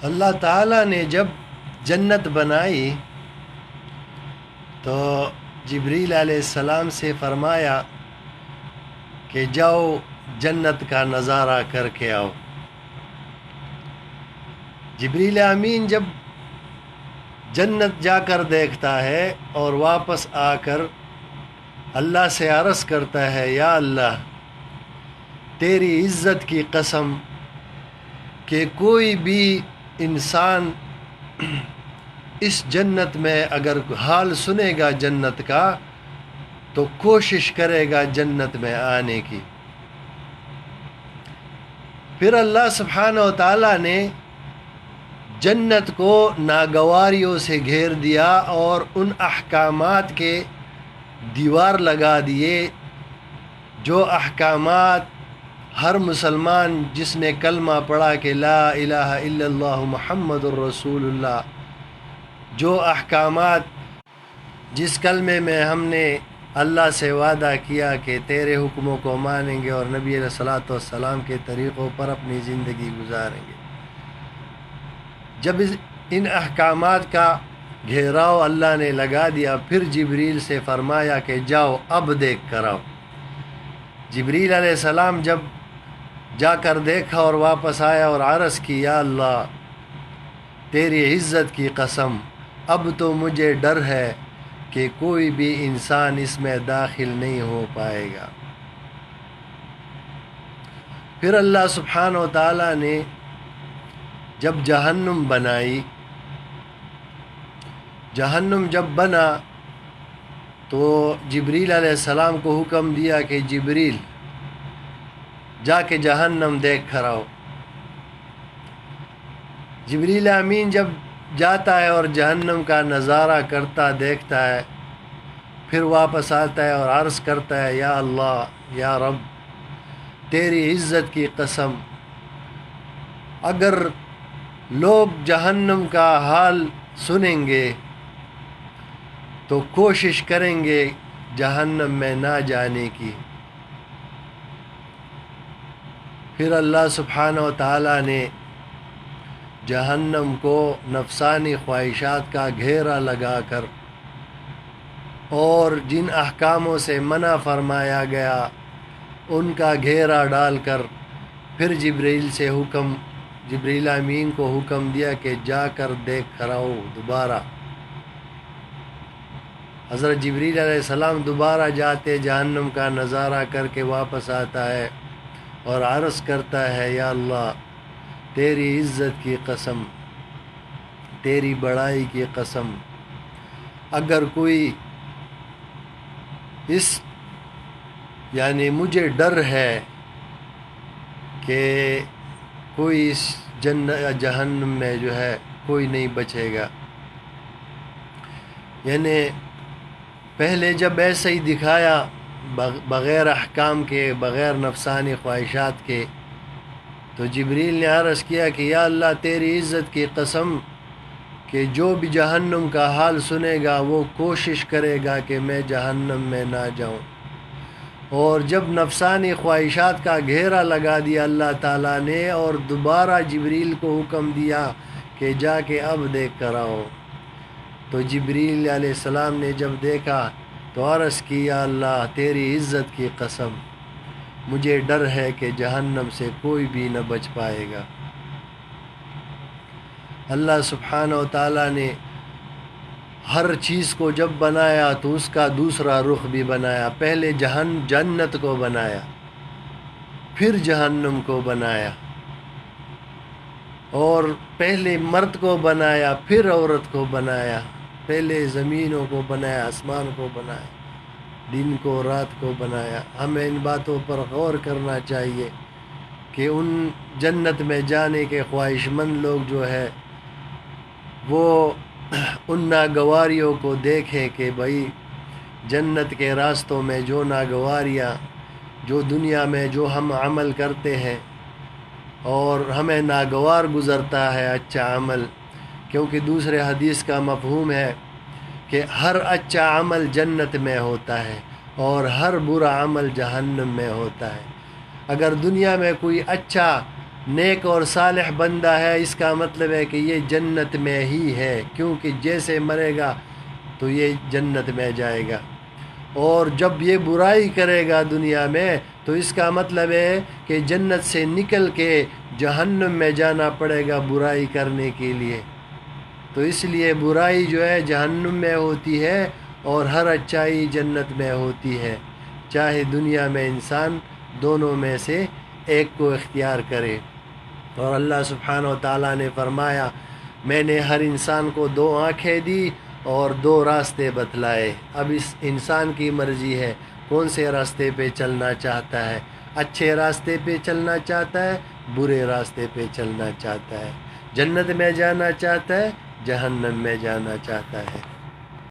اللہ تعالیٰ نے جب جنت بنائی تو جبریل علیہ السلام سے فرمایا کہ جاؤ جنت کا نظارہ کر کے آؤ۔ جبریل امین جب جنت جا کر دیکھتا ہے اور واپس آ کر اللہ سے عرض کرتا ہے، یا اللہ تیری عزت کی قسم کہ کوئی بھی انسان اس جنت میں اگر حال سنے گا جنت کا تو کوشش کرے گا جنت میں آنے کی۔ پھر اللہ سبحانہ و تعالیٰ نے جنت کو ناگواریوں سے گھیر دیا اور ان احکامات کے دیوار لگا دیے جو احکامات ہر مسلمان جس نے کلمہ پڑھا کہ لا الہ الا اللہ محمد الرسول اللہ، جو احکامات جس کلمے میں ہم نے اللہ سے وعدہ کیا کہ تیرے حکموں کو مانیں گے اور نبی علیہ الصلاۃ والسلام کے طریقوں پر اپنی زندگی گزاریں گے، جب ان احکامات کا گھیراؤ اللہ نے لگا دیا، پھر جبریل سے فرمایا کہ جاؤ اب دیکھ کر آؤ۔ جبریل علیہ السلام جب جا کر دیکھا اور واپس آیا اور عرض کی، یا اللہ تیری عزت کی قسم اب تو مجھے ڈر ہے کہ کوئی بھی انسان اس میں داخل نہیں ہو پائے گا۔ پھر اللہ سبحانہ و تعالیٰ نے جب جہنم بنائی، جہنم جب بنا تو جبریل علیہ السلام کو حکم دیا کہ جبریل جا کے جہنم دیکھ کر آؤ۔ جبریل امین جب جاتا ہے اور جہنم کا نظارہ کرتا دیکھتا ہے، پھر واپس آتا ہے اور عرض کرتا ہے، یا اللہ یا رب تیری عزت کی قسم اگر لوگ جہنم کا حال سنیں گے تو کوشش کریں گے جہنم میں نہ جانے کی۔ پھر اللہ سبحانہ و تعالیٰ نے جہنم کو نفسانی خواہشات کا گھیرا لگا کر اور جن احکاموں سے منع فرمایا گیا ان کا گھیرا ڈال کر پھر جبریل امین کو حکم دیا کہ جا کر دیکھ کر آؤ دوبارہ۔ حضرت جبریل علیہ السلام دوبارہ جاتے جہنم کا نظارہ کر کے واپس آتا ہے اور عرض کرتا ہے، یا اللہ تیری عزت کی قسم، تیری بڑائی کی قسم اگر کوئی مجھے ڈر ہے کہ کوئی اس جہنم میں جو ہے کوئی نہیں بچے گا۔ یعنی پہلے جب ایسے ہی دکھایا بغیر احکام کے، بغیر نفسانی خواہشات کے، تو جبریل نے عرض کیا کہ یا اللہ تیری عزت کی قسم کہ جو بھی جہنم کا حال سنے گا وہ کوشش کرے گا کہ میں جہنم میں نہ جاؤں۔ اور جب نفسانی خواہشات کا گھیرا لگا دیا اللہ تعالیٰ نے اور دوبارہ جبریل کو حکم دیا کہ جا کے اب دیکھ کر آؤ، تو جبریل علیہ السلام نے جب دیکھا تو عرض کی، یا اللہ تیری عزت کی قسم مجھے ڈر ہے کہ جہنم سے کوئی بھی نہ بچ پائے گا۔ اللہ سبحانہ و تعالیٰ نے ہر چیز کو جب بنایا تو اس کا دوسرا رخ بھی بنایا، پہلے جنت کو بنایا، پھر جہنم کو بنایا، اور پہلے مرد کو بنایا پھر عورت کو بنایا، پہلے زمینوں کو بنایا، آسمان کو بنایا، دن کو رات کو بنایا۔ ہمیں ان باتوں پر غور کرنا چاہیے کہ ان جنت میں جانے کے خواہش مند لوگ جو ہے وہ ان ناگواریوں کو دیکھیں کہ بھائی جنت کے راستوں میں جو ناگواریاں، جو دنیا میں جو ہم عمل کرتے ہیں اور ہمیں ناگوار گزرتا ہے اچھا عمل، کیونکہ دوسرے حدیث کا مفہوم ہے کہ ہر اچھا عمل جنت میں ہوتا ہے اور ہر برا عمل جہنم میں ہوتا ہے۔ اگر دنیا میں کوئی اچھا نیک اور صالح بندہ ہے، اس کا مطلب ہے کہ یہ جنت میں ہی ہے، کیونکہ جیسے مرے گا تو یہ جنت میں جائے گا۔ اور جب یہ برائی کرے گا دنیا میں تو اس کا مطلب ہے کہ جنت سے نکل کے جہنم میں جانا پڑے گا برائی کرنے کے لیے۔ تو اس لیے برائی جو ہے جہنم میں ہوتی ہے اور ہر اچائی جنت میں ہوتی ہے، چاہے دنیا میں انسان دونوں میں سے ایک کو اختیار کرے۔ اور اللہ سبحانہ و تعالیٰ نے فرمایا میں نے ہر انسان کو 2 آنکھیں دی اور 2 راستے بتلائے، اب اس انسان کی مرضی ہے کون سے راستے پہ چلنا چاہتا ہے، اچھے راستے پہ چلنا چاہتا ہے، برے راستے پہ چلنا چاہتا ہے، جنت میں جانا چاہتا ہے، جہنم میں جانا چاہتا ہے۔